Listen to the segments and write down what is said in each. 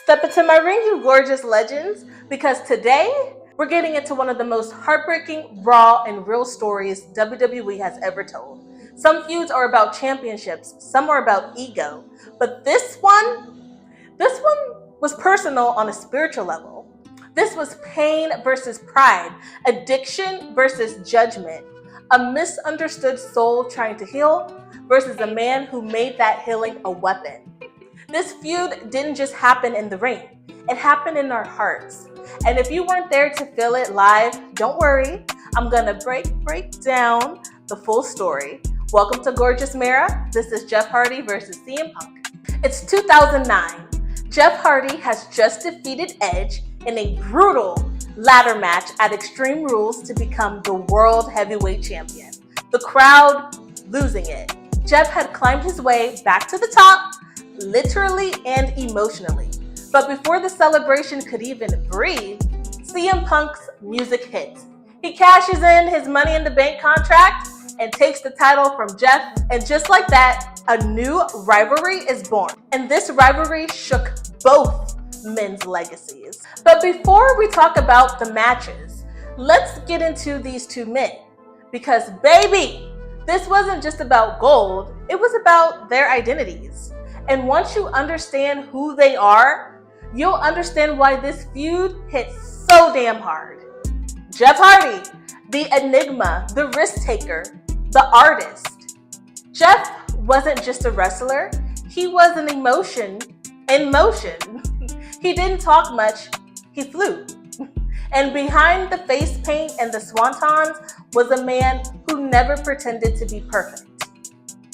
Step into my ring, you gorgeous legends, because today we're getting into one of the most heartbreaking, raw, and real stories WWE has ever told. Some feuds are about championships, some are about ego, but this one was personal on a spiritual level. This was pain versus pride, addiction versus judgment, a misunderstood soul trying to heal versus a man who made that healing a weapon. This feud didn't just happen in the ring, it happened in our hearts. And if you weren't there to feel it live, don't worry, I'm gonna break down the full story. Welcome to GawjusMaraa. This is Jeff Hardy versus CM Punk. It's 2009. Jeff Hardy has just defeated Edge in a brutal ladder match at Extreme Rules to become the World Heavyweight Champion. The crowd losing it. Jeff had climbed his way back to the top, literally and emotionally. But before the celebration could even breathe, CM Punk's music hits. He cashes in his Money in the Bank contract and takes the title from Jeff. And just like that, a new rivalry is born. And this rivalry shook both men's legacies. But before we talk about the matches, let's get into these two men. Because baby, this wasn't just about gold, it was about their identities. And once you understand who they are, you'll understand why this feud hit so damn hard. Jeff Hardy, the enigma, the risk taker, the artist. Jeff wasn't just a wrestler, he was an emotion in motion. He didn't talk much, he flew. And behind the face paint and the swantons was a man who never pretended to be perfect.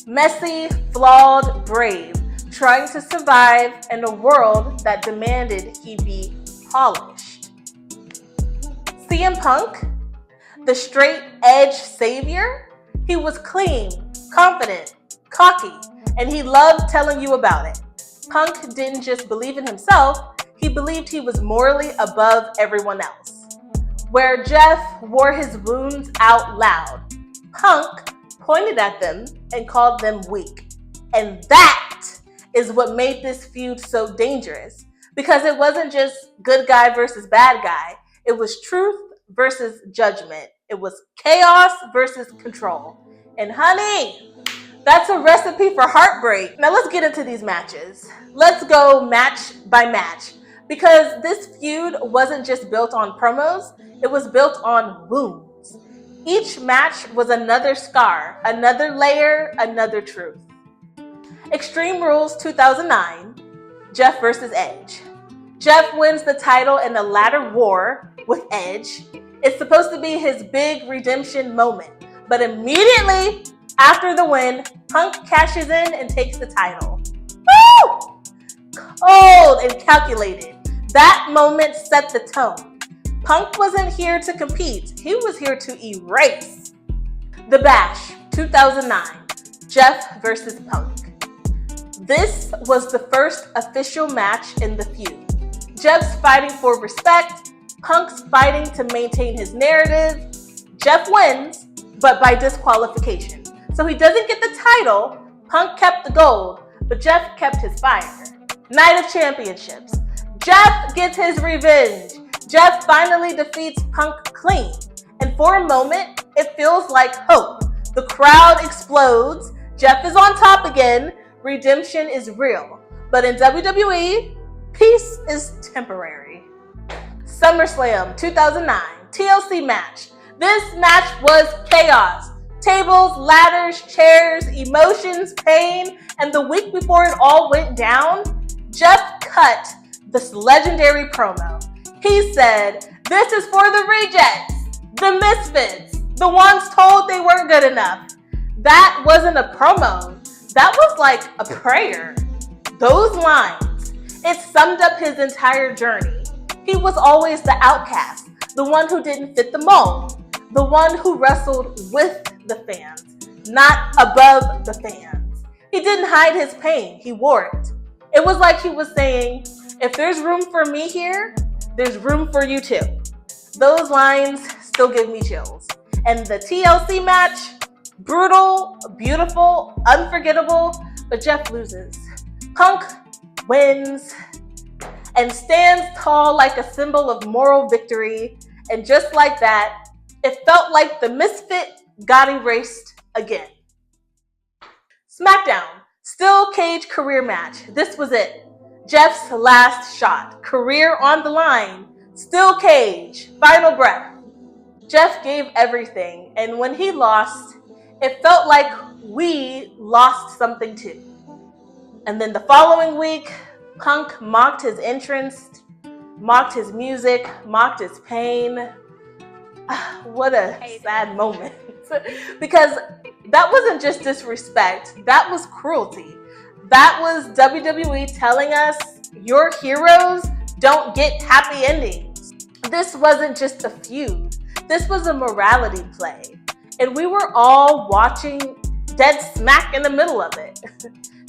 Messy, flawed, brave, trying to survive in a world that demanded he be polished. CM Punk, the straight edge savior, he was clean, confident, cocky, and he loved telling you about it. Punk didn't just believe in himself, he believed he was morally above everyone else. Where Jeff wore his wounds out loud, Punk pointed at them and called them weak. And that is what made this feud so dangerous, because it wasn't just good guy versus bad guy. It was truth versus judgment. It was chaos versus control. And honey, that's a recipe for heartbreak. Now let's get into these matches. Let's go match by match, because this feud wasn't just built on promos, it was built on wounds. Each match was another scar, another layer, another truth. Extreme Rules 2009, Jeff versus Edge. Jeff wins the title in a ladder war with Edge. It's supposed to be his big redemption moment, but immediately after the win, Punk cashes in and takes the title. Woo! Cold and calculated. That moment set the tone. Punk wasn't here to compete, he was here to erase. The Bash 2009, Jeff versus Punk. This was the first official match in the feud. Jeff's fighting for respect, Punk's fighting to maintain his narrative. Jeff wins, but by disqualification. So he doesn't get the title, Punk kept the gold, but Jeff kept his fire. Night of Championships. Jeff gets his revenge. Jeff finally defeats Punk clean. And for a moment, it feels like hope. The crowd explodes. Jeff is on top again. Redemption is real. But in WWE, peace is temporary. SummerSlam 2009, TLC match. This match was chaos. Tables, ladders, chairs, emotions, pain, and the week before it all went down, Jeff cut this legendary promo. He said, "This is for the rejects, the misfits, the ones told they weren't good enough." That wasn't a promo. That was like a prayer. Those lines, it summed up his entire journey. He was always the outcast, the one who didn't fit the mold, the one who wrestled with the fans, not above the fans. He didn't hide his pain, he wore it. It was like he was saying, if there's room for me here, there's room for you too. Those lines still give me chills. And the TLC match, brutal, beautiful, unforgettable, but Jeff loses. Punk wins. and stands tall like a symbol of moral victory. And just like that, it felt like the misfit got erased again. SmackDown, steel cage career match. This was it. Jeff's last shot, career on the line, steel cage, final breath. Jeff gave everything, and when he lost, it felt like we lost something too. And then the following week, Punk mocked his entrance, mocked his music, mocked his pain. What a sad moment. Because that wasn't just disrespect, that was cruelty. That was WWE telling us your heroes don't get happy endings. This wasn't just a feud, this was a morality play. And we were all watching dead smack in the middle of it.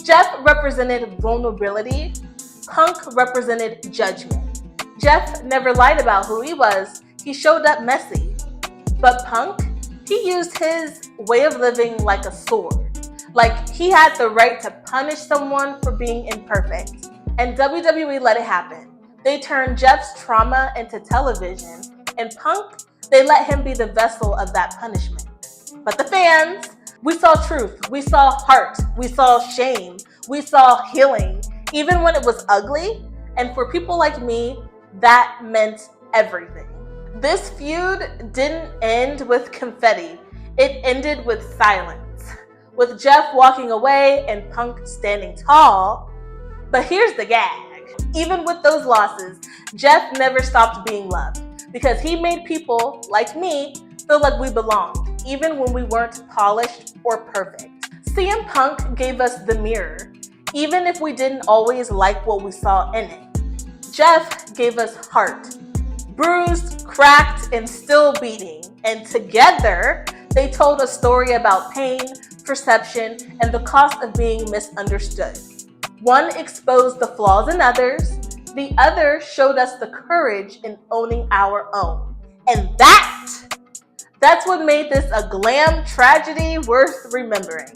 Jeff represented vulnerability, Punk represented judgment. Jeff never lied about who he was, he showed up messy. But Punk, he used his way of living like a sword. Like he had the right to punish someone for being imperfect. And WWE let it happen. They turned Jeff's trauma into television, and Punk, they let him be the vessel of that punishment. But the fans, we saw truth, we saw heart, we saw shame, we saw healing, even when it was ugly. And for people like me, that meant everything. This feud didn't end with confetti. It ended with silence, with Jeff walking away and Punk standing tall. But here's the gag. Even with those losses, Jeff never stopped being loved because he made people like me feel like we belonged, even when we weren't polished or perfect. CM Punk gave us the mirror, even if we didn't always like what we saw in it. Jeff gave us heart, bruised, cracked, and still beating. And together, they told a story about pain, perception, and the cost of being misunderstood. One exposed the flaws in others, the other showed us the courage in owning our own. And that's what made this a glam tragedy worth remembering.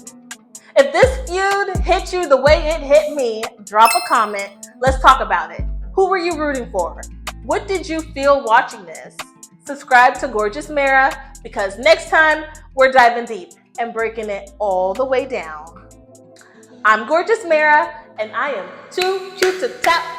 If this feud hit you the way it hit me, drop a comment. Let's talk about it. Who were you rooting for? What did you feel watching this? Subscribe to GawjusMaraa because next time we're diving deep and breaking it all the way down. I'm GawjusMaraa and I am too cute to tap.